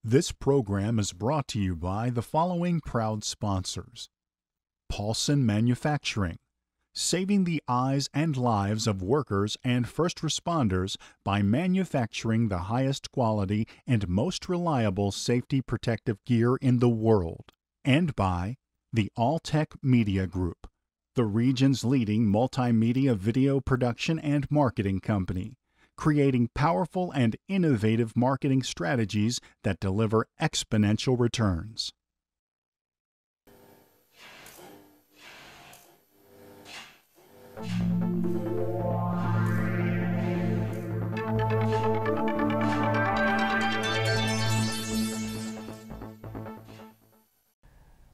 This program is brought to you by the following proud sponsors: Paulson Manufacturing, saving the eyes and lives of workers and first responders by manufacturing the highest quality and most reliable safety protective gear in the world. And by the All-Tech Media Group, the region's leading multimedia video production and marketing company, creating powerful and innovative marketing strategies that deliver exponential returns.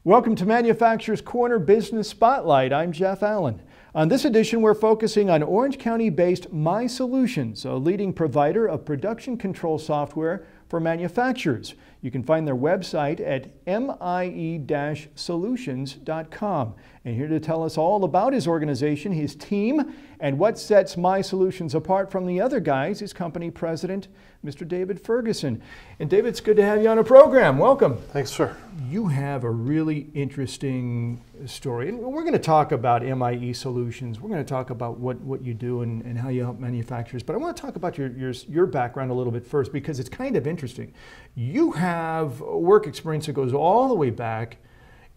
Welcome to Manufacturer's Corner Business Spotlight. I'm Jeff Allen. On this edition, we're focusing on Orange County-based MIE Solutions, a leading provider of production control software for manufacturers. You can find their website at MIE-Solutions.com. And here to tell us all about his organization, his team, and what sets MIE Solutions apart from the other guys is company president, Mr. David Ferguson. And David, it's good to have you on a program. Welcome. Thanks, sir. You have a really interesting story. And we're going to talk about MIE Solutions. We're going to talk about what you do and how you help manufacturers. But I want to talk about your background a little bit first, because it's kind of interesting. You have work experience that goes all the way back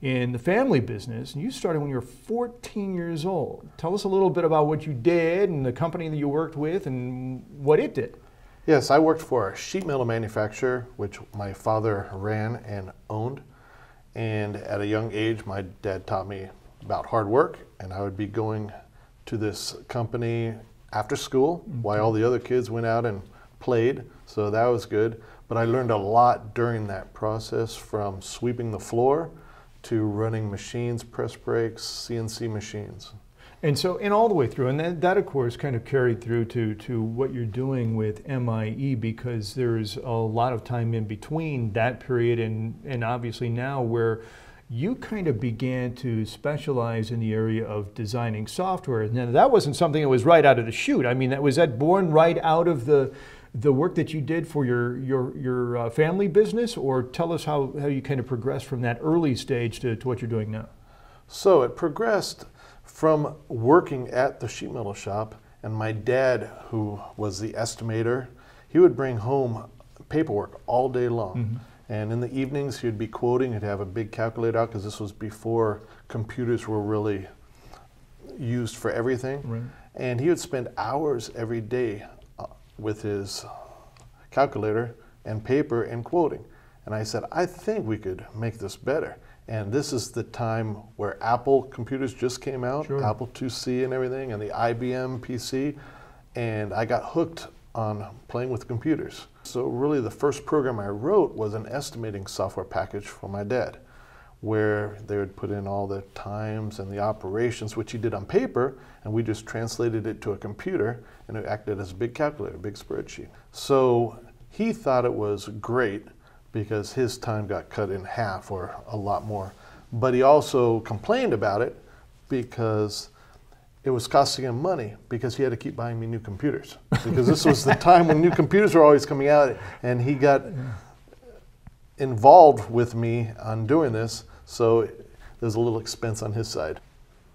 in the family business, and you started when you were 14 years old. Tell us a little bit about what you did and the company that you worked with and what it did. Yes, I worked for a sheet metal manufacturer, which my father ran and owned. And at a young age, my dad taught me about hard work, and I would be going to this company after school while all the other kids went out and played, so that was good. But I learned a lot during that process, from sweeping the floor to running machines, press brakes, CNC machines. And so, and all the way through, and that of course kind of carried through to what you're doing with MIE, because there's a lot of time in between that period and obviously now, where you kind of began to specialize in the area of designing software. Now, that wasn't something that was right out of the chute. I mean, was that born right out of the work that you did for your family business? Or tell us how you kind of progressed from that early stage to what you're doing now. So it progressed from working at the sheet metal shop, and my dad, who was the estimator, he would bring home paperwork all day long. And in the evenings, he'd be quoting. He'd have a big calculator out, because this was before computers were really used for everything. Right. And he would spend hours every day with his calculator and paper and quoting. And I said, I think we could make this better. And this is the time where Apple computers just came out, sure. Apple IIc and everything, and the IBM PC. And I got hooked on playing with computers. So really the first program I wrote was an estimating software package for my dad, where they would put in all the times and the operations, which he did on paper, and we just translated it to a computer, and it acted as a big calculator, a big spreadsheet. So he thought it was great, because his time got cut in half or a lot more. But he also complained about it because it was costing him money, because he had to keep buying me new computers. Because this was the time when new computers were always coming out, and he got involved with me on doing this, so there's a little expense on his side.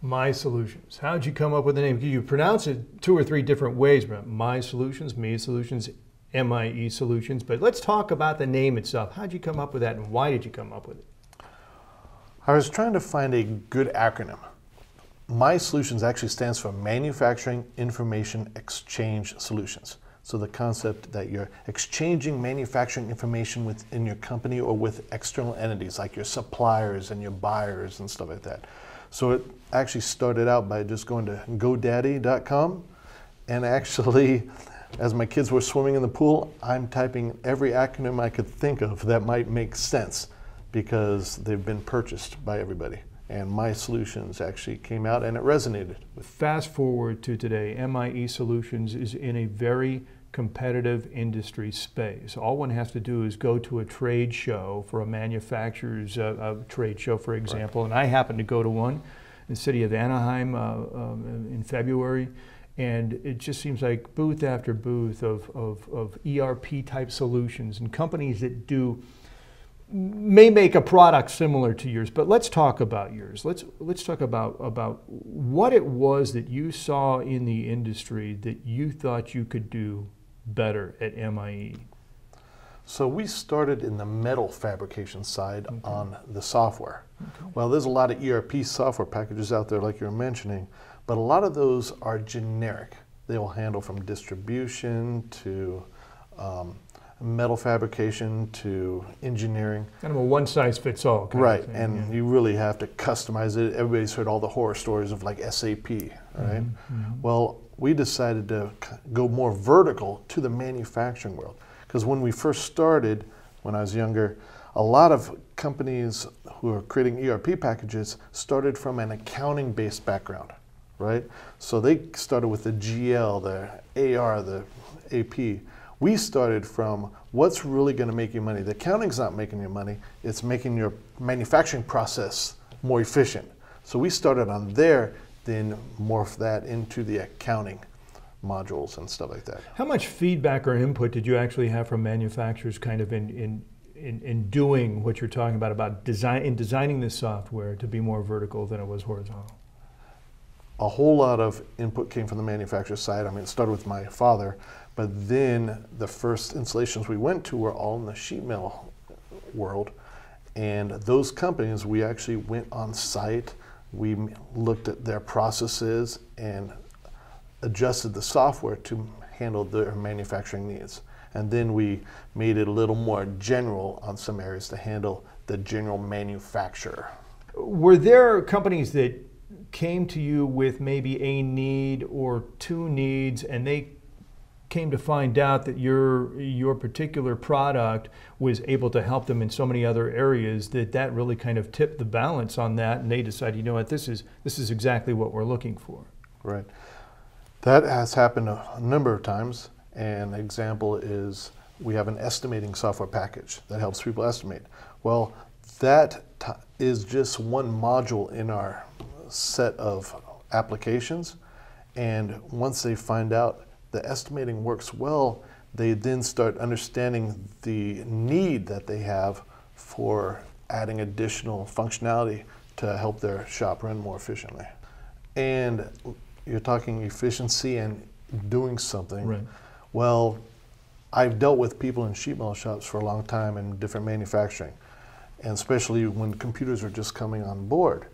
MIE Solutions. How'd you come up with the name? You pronounce it 2 or 3 different ways, but MIE Solutions, MIE Solutions, MIE Solutions. But let's talk about the name itself. How'd you come up with that, and why did you come up with it? I was trying to find a good acronym. MIE Solutions actually stands for Manufacturing Information Exchange Solutions. So the concept that you're exchanging manufacturing information within your company or with external entities like your suppliers and your buyers and stuff like that. So it actually started out by just going to GoDaddy.com, and actually, as my kids were swimming in the pool, I'm typing every acronym I could think of that might make sense, because they've been purchased by everybody. And MIE Solutions actually came out, and it resonated. Fast forward to today, MIE Solutions is in a very competitive industry space. All one has to do is go to a trade show, for a manufacturer's trade show, for example, right. And I happened to go to one in the city of Anaheim in February, and it just seems like booth after booth of ERP type solutions and companies that do may make a product similar to yours, but let's talk about yours. Let's talk about what it was that you saw in the industry that you thought you could do better at MIE. So we started in the metal fabrication side on the software. Well, there's a lot of ERP software packages out there like you're mentioning, but a lot of those are generic. They will handle from distribution to metal fabrication to engineering. Kind of a one-size-fits-all kind right, of thing. and you really have to customize it. Everybody's heard all the horror stories of like SAP, right? Well, we decided to go more vertical to the manufacturing world. Because when we first started, when I was younger, a lot of companies who are creating ERP packages started from an accounting-based background, right? So they started with the GL, the AR, the AP. We started from what's really going to make you money. The accounting's not making you money, it's making your manufacturing process more efficient. So we started on there, then morph that into the accounting modules and stuff like that. How much feedback or input did you actually have from manufacturers kind of in doing what you're talking about designing this software to be more vertical than it was horizontal? A whole lot of input came from the manufacturer side. I mean, it started with my father, but then the first installations we went to were all in the sheet metal world. And those companies, we actually went on site, we looked at their processes and adjusted the software to handle their manufacturing needs. And then we made it a little more general on some areas to handle the general manufacturer. Were there companies that came to you with maybe a need or two needs, and they came to find out that your particular product was able to help them in so many other areas that really kind of tipped the balance on that, and they decided, you know what, this is exactly what we're looking for? Right. That has happened a number of times. An example is we have an estimating software package that helps people estimate. Well, that is just one module in our set of applications, and once they find out the estimating works well, they then start understanding the need that they have for adding additional functionality to help their shop run more efficiently. And you're talking efficiency and doing something. Right. Well, I've dealt with people in sheet metal shops for a long time in different manufacturing, and especially when computers are just coming on board.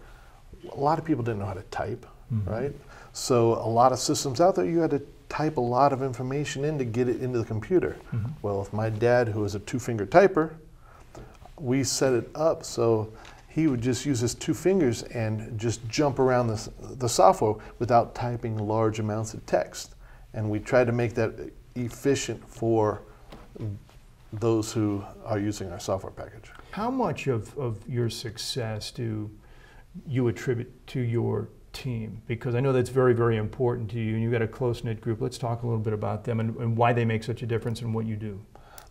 A lot of people didn't know how to type, right? So a lot of systems out there, you had to type a lot of information in to get it into the computer. Well, with my dad, who is a two-finger typer, we set it up so he would just use his two fingers and just jump around the software without typing large amounts of text. And we tried to make that efficient for those who are using our software package. How much of your success do you attribute to your team? Because I know that's very, very important to you, and you've got a close-knit group. Let's talk a little bit about them and why they make such a difference in what you do.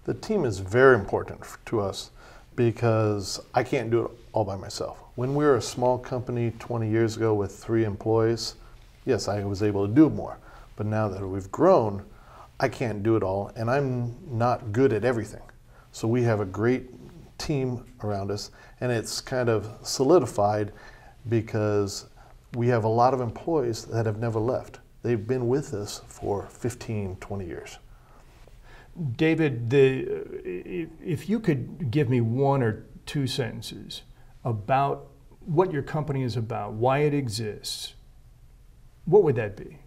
The team is very important to us because I can't do it all by myself. When we were a small company 20 years ago with 3 employees, yes, I was able to do more. But now that we've grown, I can't do it all, and I'm not good at everything. So we have a great team around us, and it's kind of solidified because we have a lot of employees that have never left. They've been with us for 15, 20 years. David, if you could give me 1 or 2 sentences about what your company is about, why it exists, what would that be?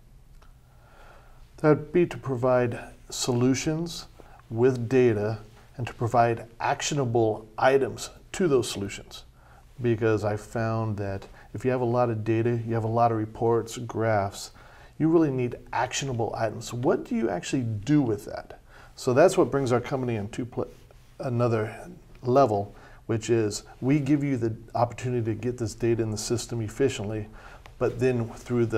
That would be to provide solutions with data and to provide actionable items to those solutions. Because I found that if you have a lot of data, you have a lot of reports, graphs, you really need actionable items. What do you actually do with that? So that's what brings our company into another level, which is we give you the opportunity to get this data in the system efficiently, but then through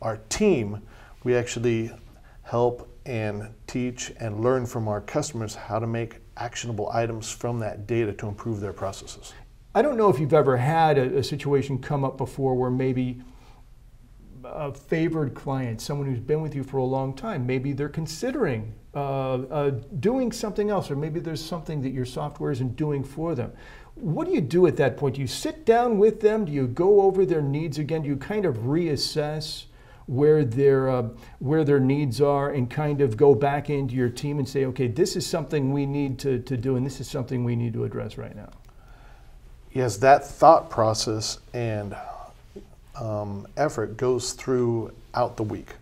our team, we actually help and teach and learn from our customers how to make actionable items from that data to improve their processes. I don't know if you've ever had a situation come up before where maybe a favored client, someone who's been with you for a long time, maybe they're considering doing something else, or maybe there's something that your software isn't doing for them. What do you do at that point? Do you sit down with them? Do you go over their needs again? Do you kind of reassess where their needs are and kind of go back into your team and say, okay, this is something we need to do, and this is something we need to address right now? Yes, that thought process and effort goes throughout the week.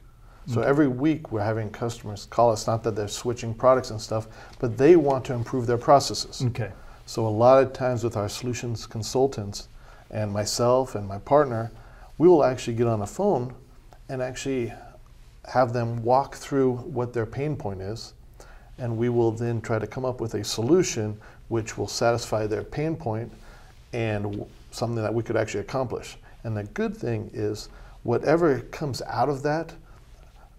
So every week we're having customers call us, not that they're switching products and stuff, but they want to improve their processes. Okay. So a lot of times with our solutions consultants and myself and my partner, we will actually get on the phone and actually have them walk through what their pain point is, and we will then try to come up with a solution which will satisfy their pain point and something that we could actually accomplish. And the good thing is whatever comes out of that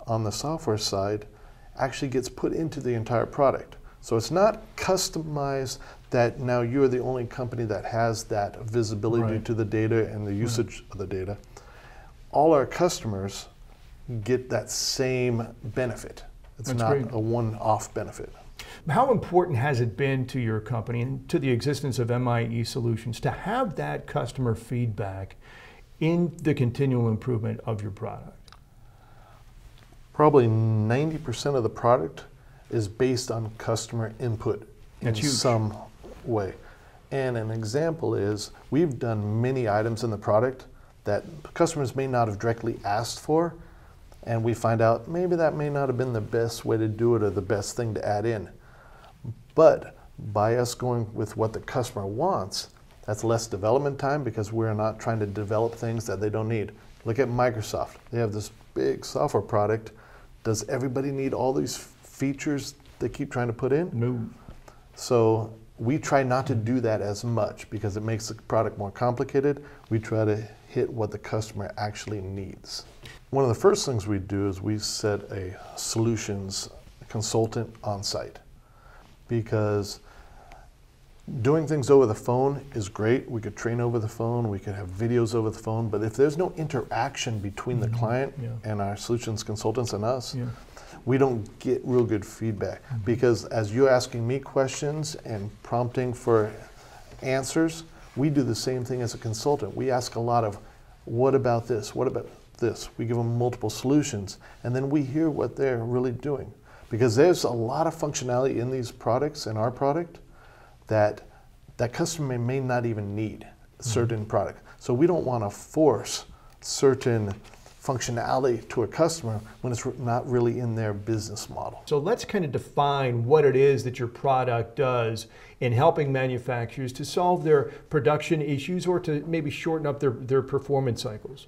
on the software side actually gets put into the entire product. So it's not customized that now you're the only company that has that visibility to the data and the usage of the data. All our customers get that same benefit. It's That's not great. a one-off benefit. How important has it been to your company and to the existence of MIE Solutions to have that customer feedback in the continual improvement of your product? Probably 90% of the product is based on customer input in some way. And an example is we've done many items in the product that customers may not have directly asked for, and we find out maybe that may not have been the best way to do it or the best thing to add in. But by us going with what the customer wants, that's less development time because we're not trying to develop things that they don't need. Look at Microsoft. They have this big software product. Does everybody need all these features they keep trying to put in? No. So we try not to do that as much because it makes the product more complicated. We try to hit what the customer actually needs. One of the first things we do is we set a solutions consultant on site, because doing things over the phone is great. We could train over the phone, we could have videos over the phone, but if there's no interaction between the client and our solutions consultants and us, we don't get real good feedback. Because as you're asking me questions and prompting for answers, we do the same thing as a consultant. We ask a lot of, what about this? What about this? We give them multiple solutions, and then we hear what they're really doing. Because there's a lot of functionality in these products, in our product, that customer may not even need a certain product. So we don't want to force certain functionality to a customer when it's not really in their business model. So let's kind of define what it is that your product does in helping manufacturers to solve their production issues or to maybe shorten up their performance cycles.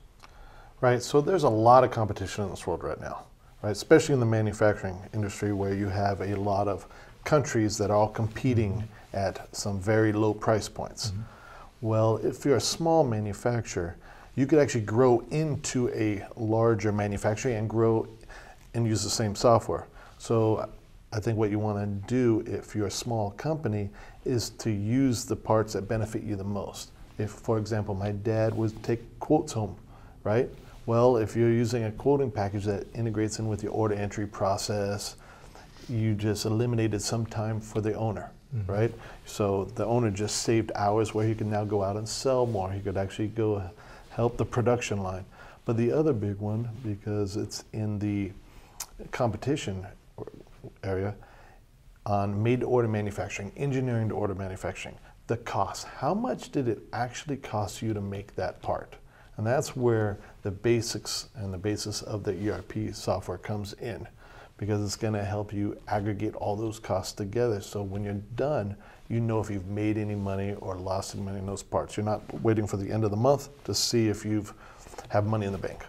Right, so there's a lot of competition in this world right now, right? Especially in the manufacturing industry where you have a lot of countries that are all competing at some very low price points. Well, if you're a small manufacturer, you could actually grow into a larger manufacturer and grow and use the same software. So I think what you want to do if you're a small company is to use the parts that benefit you the most. If, for example, my dad would take quotes home, right? Well, if you're using a quoting package that integrates in with your order entry process, you just eliminated some time for the owner, right? So the owner just saved hours where he can now go out and sell more. He could actually go help the production line. But the other big one, because it's in the competition area, on made-to-order manufacturing, engineering-to-order manufacturing, the cost. How much did it actually cost you to make that part? And that's where the basics and the basis of the ERP software comes in, because it's going to help you aggregate all those costs together. So when you're done, you know if you've made any money or lost any money in those parts. You're not waiting for the end of the month to see if you've have money in the bank.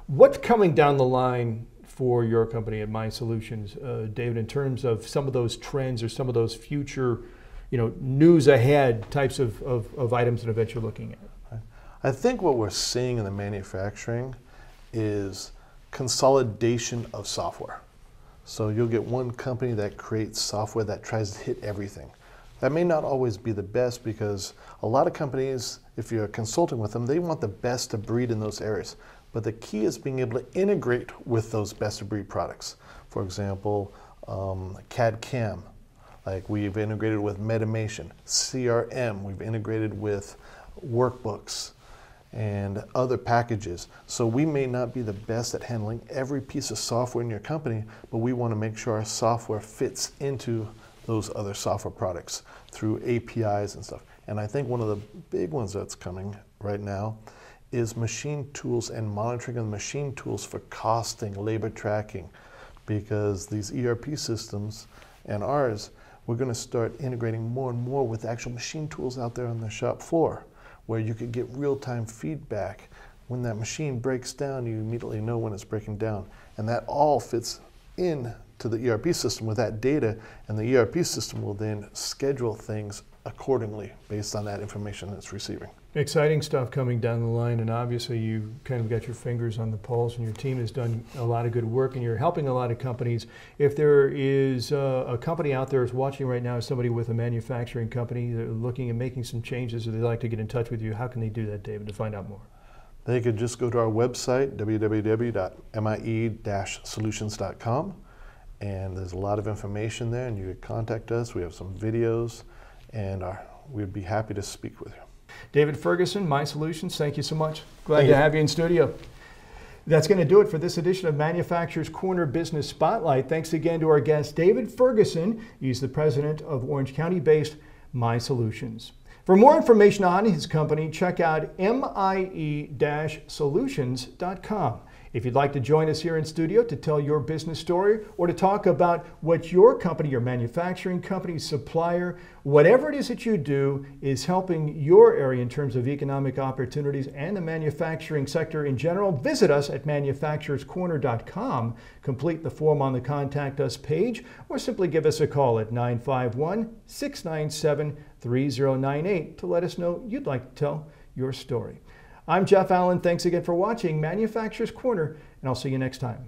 What's coming down the line for your company at MIE Solutions, David, in terms of some of those trends or some of those future, news ahead types of items and events you're looking at? I think what we're seeing in the manufacturing is consolidation of software. So you'll get one company that creates software that tries to hit everything. That may not always be the best, because a lot of companies, if you're consulting with them, they want the best of breed in those areas. But the key is being able to integrate with those best of breed products. For example, CAD/CAM. Like we've integrated with Metamation, CRM, we've integrated with workbooks and other packages. So we may not be the best at handling every piece of software in your company, but we want to make sure our software fits into those other software products through APIs and stuff. And I think one of the big ones that's coming right now is machine tools and monitoring of machine tools for costing, labor tracking, because these ERP systems and ours, we're going to start integrating more and more with actual machine tools out there on the shop floor, where you could get real-time feedback. When that machine breaks down, you immediately know when it's breaking down. And that all fits in to the ERP system with that data, and the ERP system will then schedule things accordingly based on that information it's receiving. Exciting stuff coming down the line, and obviously you kind of got your fingers on the pulse, and your team has done a lot of good work, and you're helping a lot of companies. If there is a company out there who's watching right now, somebody with a manufacturing company, they're looking at making some changes, or they'd like to get in touch with you, how can they do that, David, to find out more? They could just go to our website, www.MIE-Solutions.com, and there's a lot of information there, and you could contact us. We have some videos, and we'd be happy to speak with you. David Ferguson, MIE Solutions, thank you so much. Glad to have you in studio. That's going to do it for this edition of Manufacturers Corner Business Spotlight. Thanks again to our guest, David Ferguson. He's the president of Orange County-based MIE Solutions. For more information on his company, check out MIE-Solutions.com. If you'd like to join us here in studio to tell your business story or to talk about what your company, your manufacturing company, supplier, whatever it is that you do is helping your area in terms of economic opportunities and the manufacturing sector in general, visit us at manufacturerscorner.com, complete the form on the Contact Us page, or simply give us a call at 951-697-3098 to let us know you'd like to tell your story. I'm Jeff Allen. Thanks again for watching Manufacturers Corner, and I'll see you next time.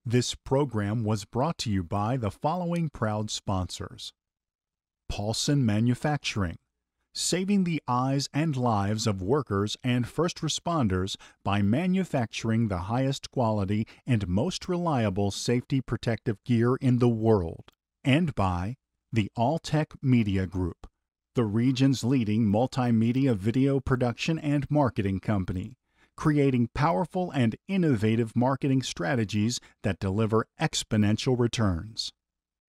This program was brought to you by the following proud sponsors: Paulson Manufacturing, saving the eyes and lives of workers and first responders by manufacturing the highest quality and most reliable safety protective gear in the world. And by the Alltech Media Group, the region's leading multimedia video production and marketing company, creating powerful and innovative marketing strategies that deliver exponential returns.